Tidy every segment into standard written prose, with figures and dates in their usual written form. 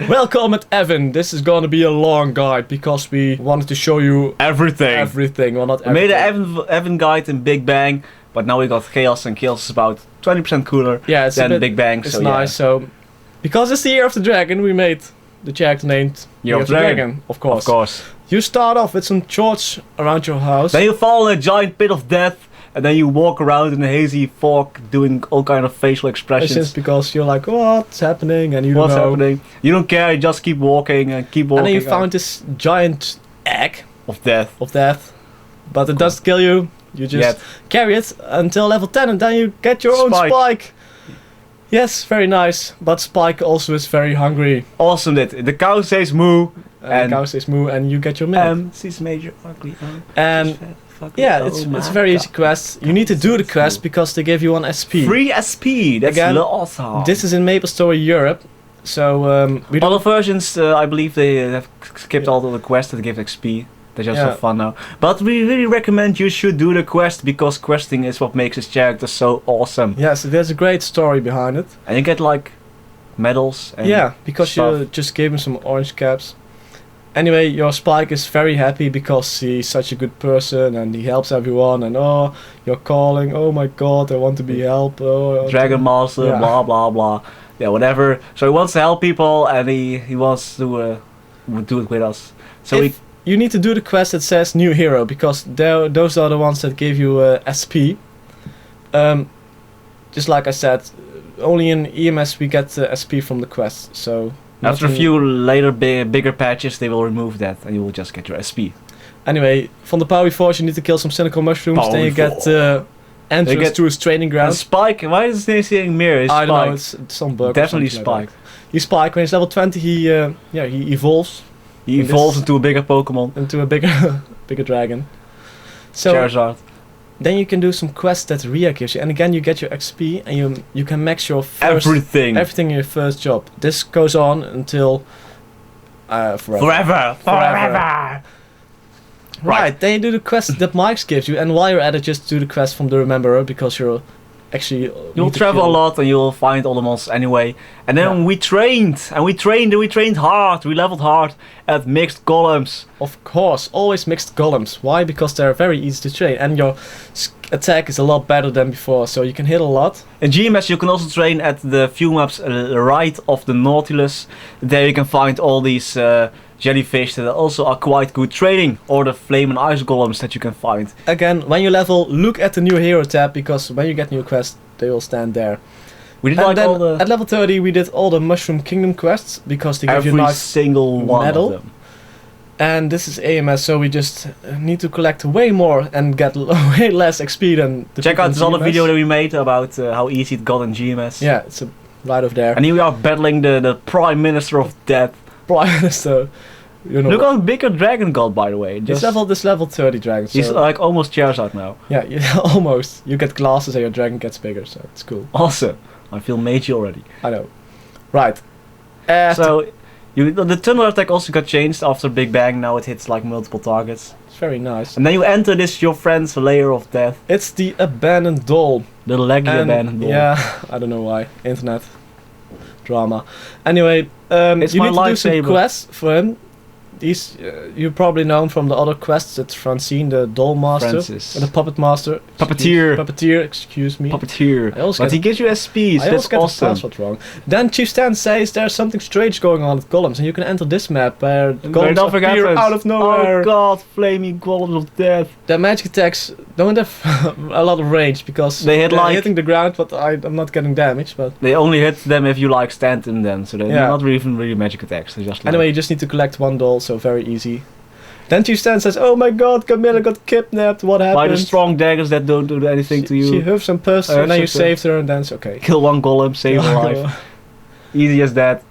Welcome at Evan. This is gonna be a long guide because we wanted to show you everything. Well, not We made everything. an Evan guide in Big Bang, but now we got Chaos, and Chaos is about 20% cooler Yeah, than Big Bang. It's so nice. So, because it's the Year of the Dragon, we made the character named Year of the Dragon. Of course. Of course. You start off with some chores around your house. Then you fall in a giant pit of death, and then you walk around in a hazy fog, doing all kind of facial expressions. Because you're like, what's happening? And you What's don't know. happening? You don't care. You just keep walking and keep walking. And then you found this giant egg of death. But it doesn't kill you. You just carry it until level 10 and then you get your own Spike. Yes, very nice. But Spike also is very hungry. Awesome that the cow says moo. And the cow says moo and you get your milk. She's major ugly. And yeah, it's a very easy quest. You need to do the quest because they give you one SP. Free SP. That's Again, awesome. this is in Maplestory Europe. So we don't. Other versions, I believe they have skipped all the quests that give XP. They're just for fun now. But we really recommend you should do the quest because questing is what makes this character so awesome. Yes, there's a great story behind it. And you get like medals and because stuff. you just gave him some orange caps. Anyway, your Spike is very happy because he's such a good person and he helps everyone and oh, you're calling, oh my god, I want to be helped. Oh, Dragon Master, blah blah blah. Yeah, whatever. So he wants to help people and he wants to do it with us. So you need to do the quest that says new hero because those are the ones that give you SP. Just like I said, only in EMS we get SP from the quest. So after a few later bigger patches, they will remove that, and you will just get your SP. Anyway, from the Power Force, you need to kill some cynical mushrooms. Then you get entrance to his training ground. Spike. Why is he saying mirror? I don't know. It's some bug. Definitely Spike. He's Spike. When he's level 20, he evolves. He evolves into a bigger Pokemon. Into a bigger dragon. So Charizard. then you can do some quests that Ria gives you, and again you get your XP, and you can max your everything in your first job. This goes on until forever. Right, then you do the quest that Mike gives you, and while you're at it, just do the quest from the Rememberer because you're actually you'll travel a lot and you'll find all the monsters anyway. And then we trained hard. We leveled hard at mixed golems. Of course, always mixed golems. Why? Because they're very easy to train, and your attack is a lot better than before, so you can hit a lot. In GMS you can also train at the few maps right of the Nautilus. There you can find all these jellyfish that also are quite good training, or the flame and ice golems that you can find. Again, when you level, look at the new hero tab because when you get new quests, they will stand there. We did at level 30 we did all the Mushroom Kingdom quests because they give you a nice single one medal. of them. And this is AMS, so we just need to collect way more and get way less XP than the Check out this other GMS. video that we made about how easy it got in GMS. Yeah, it's right over there. And here we are battling the Prime Minister of Death. Prime Minister. You know, look how big a dragon got, by the way. This level 30 dragon. So he's like almost Charizard now. Yeah, almost. You get glasses and your dragon gets bigger, so it's cool. Awesome. I feel major already. I know. Right. So the tunnel attack also got changed after Big Bang. Now it hits like multiple targets. It's very nice. And then you enter your friend's lair of death. It's the abandoned doll. The leggy abandoned doll. Yeah, I don't know why. Internet drama. Anyway, you need to do some quests for him. You probably know him from the other quests. It's Francine, the doll master, and the puppet master. Puppeteer, excuse me. Puppeteer. But he gives you SPs. That's awesome. The password wrong. Then Chief Stan says there's something strange going on with golems, and you can enter this map where golems appear out of nowhere. Oh god, flaming golems of death. Their magic attacks don't have a lot of range because they're hitting the ground, but I'm not getting damage. But they only hit them if you like stand in them, so they're not even really magic attacks. They're just anyway, you just need to collect one doll. So very easy. Then Chief Stan says, "Oh my God, Camilla got kidnapped. What happened?" By the strong daggers that don't do anything to you. She huffs and puffs, and then you saved her, and then it's okay. Kill one golem, save her life. Easy as that.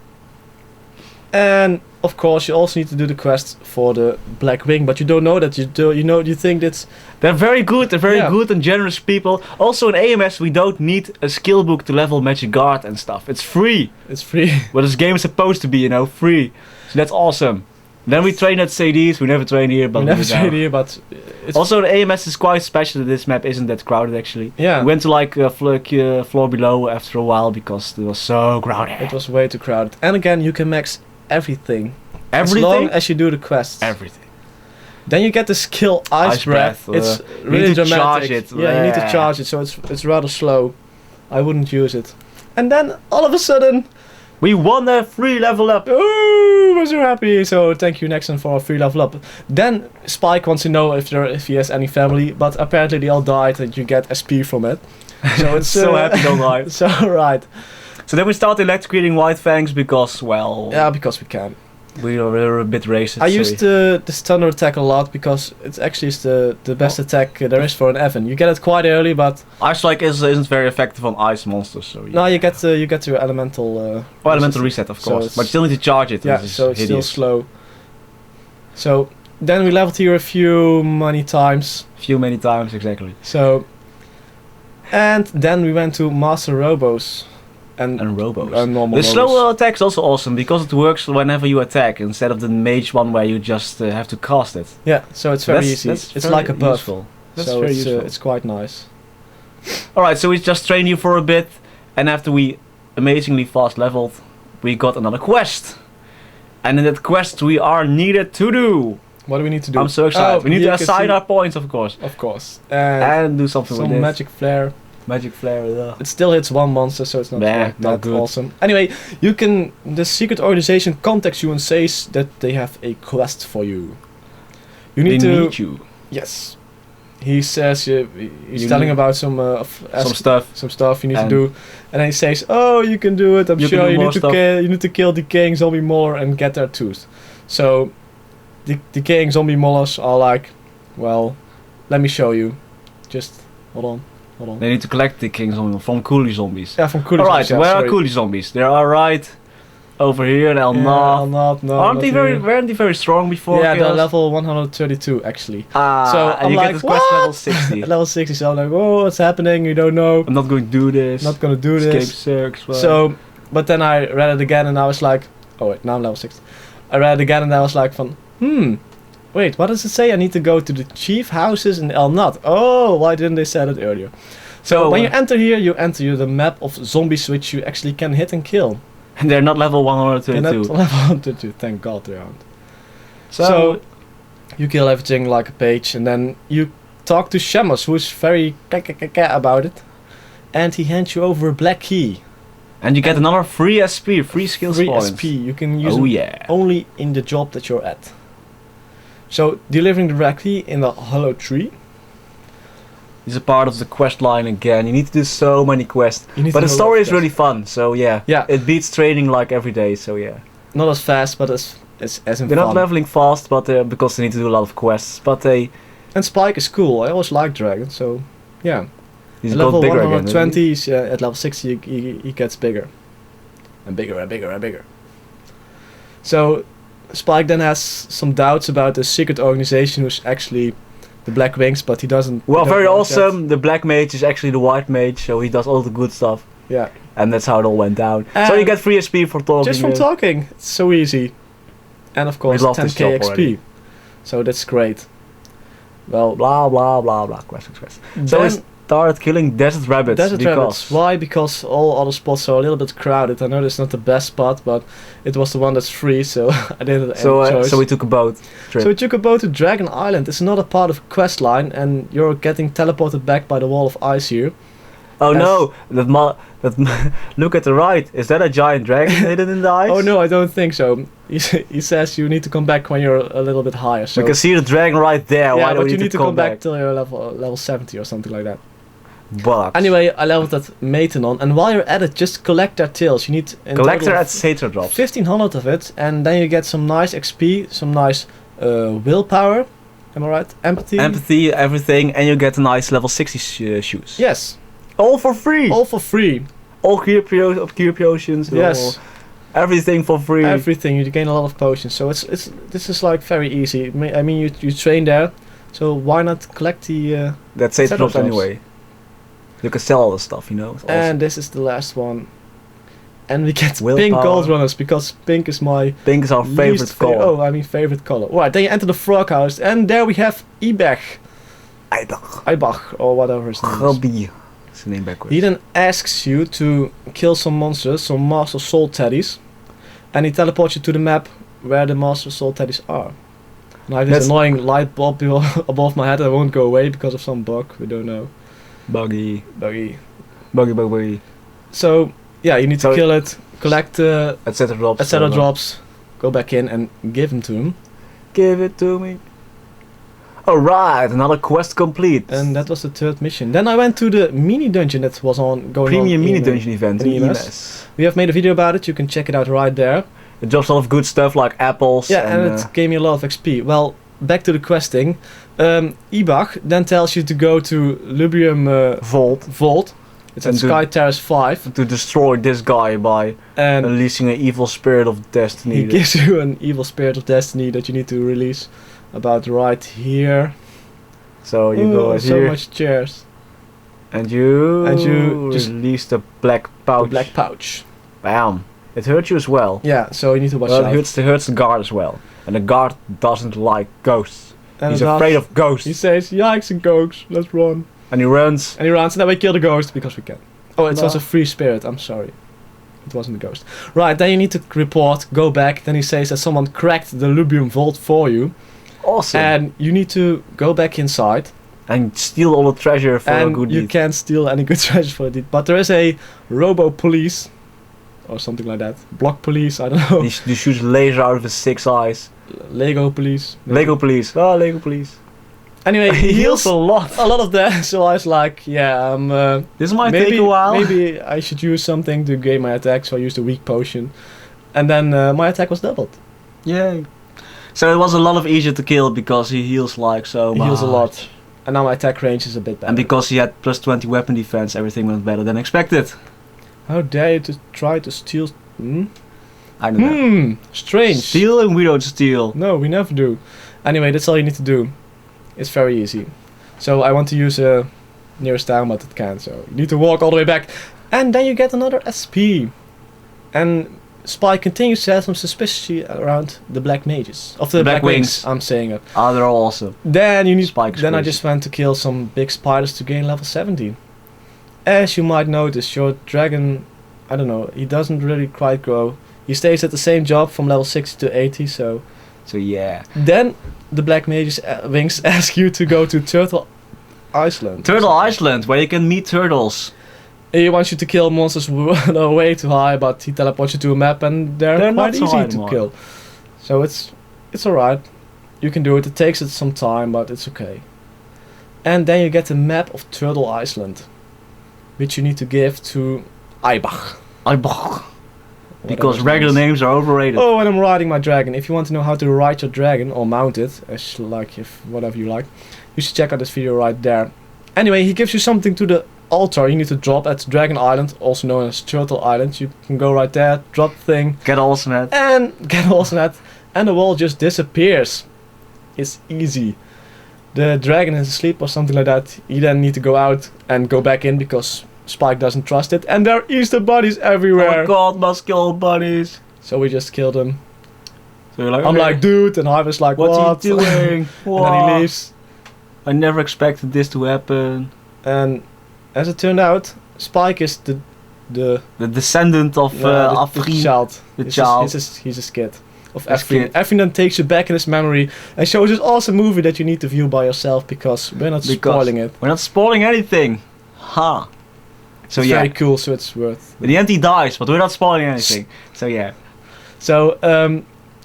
And of course, you also need to do the quest for the Black Wing, but you don't know that. You think that's they're very good. They're very good and generous people. Also in AMS, we don't need a skill book to level Magic Guard and stuff. It's free. It's free. But this game is supposed to be, free. So that's awesome. Then we train at CDs. We never train here, but it's also the AMS is quite special. This map isn't that crowded actually. Yeah. We went to like floor below after a while because it was so crowded. It was way too crowded. And again, you can max everything. Everything? As long as you do the quests. Everything. Then you get the skill Ice Breath. It's really dramatic. Charge it. Yeah, you need to charge it, so it's rather slow. I wouldn't use it. And then all of a sudden, we won a free level up. Ooh, we're so happy. So thank you, Nexon, for a free level up. Then Spike wants to know if he has any family, but apparently they all died, and you get SP from it. So it's so happy they all died. So right. So then we start electrocuting White Fangs because, well... Yeah, because we can. We were a bit racist. I used this thunder attack a lot because it's actually the best attack there is for an Evan. You get it quite early, but Ice Strike isn't very effective on ice monsters. So no, you get your elemental. Elemental reset, of course, but you still need to charge it. Yeah, so it's still slow. So then we leveled here many times. Many times, exactly. So, and then we went to Master Robos. And Robos. Normal the slow attack is also awesome because it works whenever you attack instead of the mage one where you just have to cast it. Yeah, so it's very easy. It's like a buff. So it's quite nice. Alright, so we just trained you for a bit, and after we amazingly fast leveled, we got another quest. And in that quest we are needed to do. What do we need to do? I'm so excited. We need to assign our points, of course. Of course. And do something with it. Some magic flare. Magic flare, yeah. It still hits one monster, so it's not that good. Awesome. Anyway, the secret organization contacts you and says that they have a quest for you. They need you. Yes. He says he's telling about some stuff you need to do, and then he says, "Oh, you can do it. I'm sure you need to kill decaying zombie molar and get their tooth." So, the decaying zombie molars are like, well, let me show you. Just hold on. They need to collect the king zombie from coolie zombies. Yeah, from coolie zombies. Alright, where are coolie zombies? They are right over here in El Nod. No, weren't they very strong before? Yeah, they're level 132 actually. So I'm like, get this quest level 60. Level 60, so I'm like, oh, what's happening? You don't know. I'm not going to do this. Not gonna do this. Escape Cirque. Well. So, but then I read it again and I was like, oh wait, now I'm level 60. I read it again and I was like, wait, what does it say? I need to go to the chief houses in El Nod. Oh, why didn't they say that earlier? So when you enter here, you enter the map of zombies which you actually can hit and kill. And they're not level 132. They're not level 132, thank God they aren't. So you kill everything like a page, and then you talk to Shamus, who's very about it. And he hands you over a black key. And you get another free SP, free skills points. Free SP, you can use it only in the job that you're at. So, delivering the black key in the hollow tree. Is a part of the quest line again. You need to do so many quests. But the story is really fun, so yeah. It beats training like every day, so yeah. Not as fast, but as in They're not leveling fast, but because they need to do a lot of quests. But and Spike is cool. I always like Dragon, so yeah. He's at level bigger 120, again, at level 60 he gets bigger. And bigger and bigger and bigger. So Spike then has some doubts about the secret organization who's actually the Black Wings, but he doesn't... Well, very awesome. The Black Mage is actually the White Mage, so he does all the good stuff. Yeah. And that's how it all went down. So you get free SP for talking. Just from talking. It's so easy. And of course 10k XP. So that's great. Well, blah blah blah blah. Quest. So we started killing desert rabbits. Rabbits. Why? Because all other spots are a little bit crowded. I know it's not the best spot, but it was the one that's free, so I didn't have any choice. So we took a boat trip. So we took a boat to Dragon Island. It's another part of a quest line, and you're getting teleported back by the wall of ice here. Oh no! Look at the right. Is that a giant dragon hidden in the ice? Oh no, I don't think so. He says you need to come back when you're a little bit higher. So we can see the dragon right there. Yeah, why do we need need to come back till you're level 70 or something like that. But anyway, I leveled that Matenon, and while you're at it, just collect their tails. You need collector at Satyr drops 1500 of it, and then you get some nice XP, some nice willpower. Am I right? Empathy, everything, and you get a nice level 60 shoes. Yes. All for free. All for free. All gear potions. Yes. Everything for free. Everything. You gain a lot of potions. So this is like very easy. I mean, you train there, so why not collect the? That's Satyr drops anyway. You can sell all the stuff, you know. Awesome. And this is the last one. And we get pink gold runners because pink is our favorite color. Oh, I mean favorite color. Right, then you enter the frog house, and there we have Eibach, or whatever his name is. Name backwards. He then asks you to kill some monsters, some Master Soul Teddies, and he teleports you to the map where the Master Soul Teddies are. And I have this annoying light bulb above my head that won't go away because of some bug, we don't know. Buggy. Buggy. So, yeah, you need to kill it, collect etc. drops, go back in and give them to him. Give it to me. Alright, another quest complete. And that was the 3rd mission. Then I went to the mini dungeon that was going Premium on mini dungeon event in EMS. We have made a video about it, you can check it out right there. It drops a lot of good stuff like apples. Yeah, and it gave me a lot of XP. Well, back to the questing. Ibach then tells you to go to Lubrium Vault. It's at Sky Terrace 5. To destroy this guy by releasing an evil spirit of destiny. He gives you an evil spirit of destiny that you need to release about right here. So you go here. So much chairs. And you just release the black pouch. The black pouch. Bam. It hurts you as well. Yeah, so you need to watch out. It hurts the guard as well. And the guard doesn't like ghosts. And he's afraid of ghosts. He says, yikes and ghosts, let's run. And he runs. And then we kill the ghost because we can. Oh, it was a free spirit, I'm sorry. It wasn't a ghost. Right, then you need to report, go back. Then he says that someone cracked the Lubrium Vault for you. Awesome. And you need to go back inside. And steal all the treasure for a good deed. You can't steal any good treasure for a deed. But there is a robo-police. Or something like that. Block police, I don't know. He shoots laser out of his 6 eyes. Lego police. Lego police. Oh, Lego police. Anyway, he heals a lot. A lot of that. So I was like, yeah, this might take a while. Maybe I should use something to gain my attack. So I used a weak potion. And then my attack was doubled. Yay. So it was a lot easier to kill because he heals like so much. He heals a lot. And now my attack range is a bit better. And because he had plus 20 weapon defense, everything went better than expected. How dare you to try to steal? I don't know. Strange. Steal and we don't steal. No, we never do. Anyway, that's all you need to do. It's very easy. So I want to use a nearest town, but it can't. So you need to walk all the way back. And then you get another SP. And Spy continues to have some suspicion around the Black Mages. Of the Black Wings. I'm saying it. Ah, they're all awesome. Then you need. Then I just went to kill some big spiders to gain level 17. As you might notice, your dragon, I don't know, he doesn't really quite grow. He stays at the same job from level 60 to 80, so yeah. Then the Black Mage's wings ask you to go to Turtle Island. Turtle Island, where you can meet turtles. He wants you to kill monsters who are way too high, but he teleports you to a map and they're quite easy to kill. So it's alright. You can do it. It takes some time, but it's okay. And then you get a map of Turtle Island, which you need to give to Ibach. Because regular names are overrated. Oh, and I'm riding my dragon. If you want to know how to ride your dragon or mount it, whatever you like, you should check out this video right there. Anyway, he gives you something to the altar you need to drop at Dragon Island, also known as Turtle Island. You can go right there, drop the thing, get awesome at, and the wall just disappears. It's easy. The dragon is asleep or something like that. You then need to go out and go back in because Spike doesn't trust it, and there are Easter bunnies everywhere. Oh god, must kill bunnies. So we just killed him. So you're like, I'm like, dude, and I was like, what's he doing? And then he leaves. I never expected this to happen. And as it turned out, Spike is the descendant of the child. He's a kid of Ephraim. Ephraim then takes you back in his memory and shows this awesome movie that you need to view by yourself because we're not spoiling it. We're not spoiling anything. Ha. So it's very cool, so it's worth. In the end he dies, but we're not spoiling anything. So yeah. So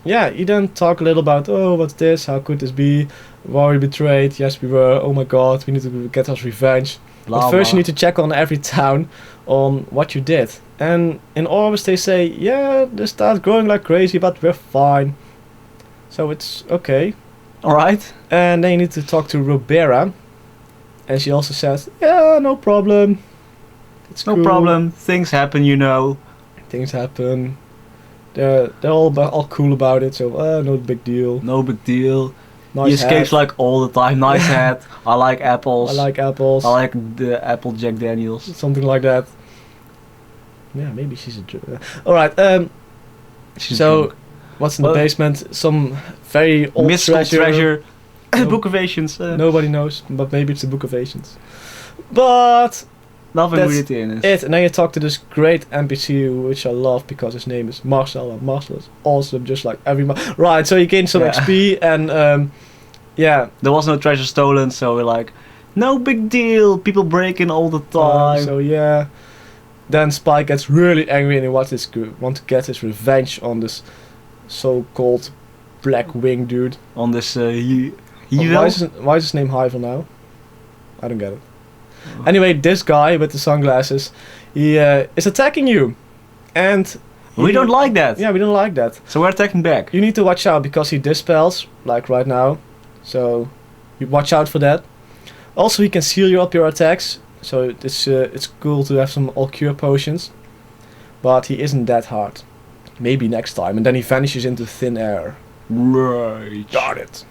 you then talk a little about, oh, what's this? How could this be? Were we betrayed? Yes, we were. Oh my god, we need to get us revenge. But first you need to check on every town on what you did. And in Orbis they say, yeah, they start growing like crazy, but we're fine. So it's okay. Alright. And then you need to talk to Robera. And she also says, yeah, no problem. It's no problem. Things happen, you know. Things happen. They're all cool about it, so no big deal. No big deal. Nice he escapes like all the time. Nice hat. I like apples. I like apples. I like the apple Jack Daniels. Something like that. Yeah, maybe she's a alright, so what's in the basement? Some very old mystical treasure. Book of Ancients. Nobody knows, but maybe it's the Book of Ancients. But Nothing That's really tennis. it. And then you talk to this great NPC, which I love because his name is Marcel, and Marcel is awesome, just like every Right, so you gain some XP, and yeah. There was no treasure stolen, so we're like, no big deal, people break in all the time. So yeah. Then Spike gets really angry and he want to get his revenge on this so-called Black Wing dude. On this why is his name Hiver now? I don't get it. Anyway, this guy with the sunglasses, he is attacking you, and we don't like that. Yeah, we don't like that. So we're attacking back. You need to watch out because he dispels, like right now. So you watch out for that. Also, he can seal up your attacks. So it's cool to have some all cure potions, but he isn't that hard. Maybe next time, and then he vanishes into thin air. Right. Got it.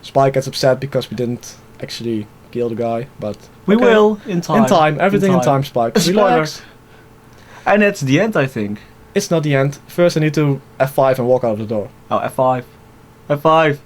Spike gets upset because we didn't actually kill the guy, but we will in time. In time, everything in time, Spike. Relax. And that's the end, I think. It's not the end. First, I need to F5 and walk out of the door. Oh, F5. F5.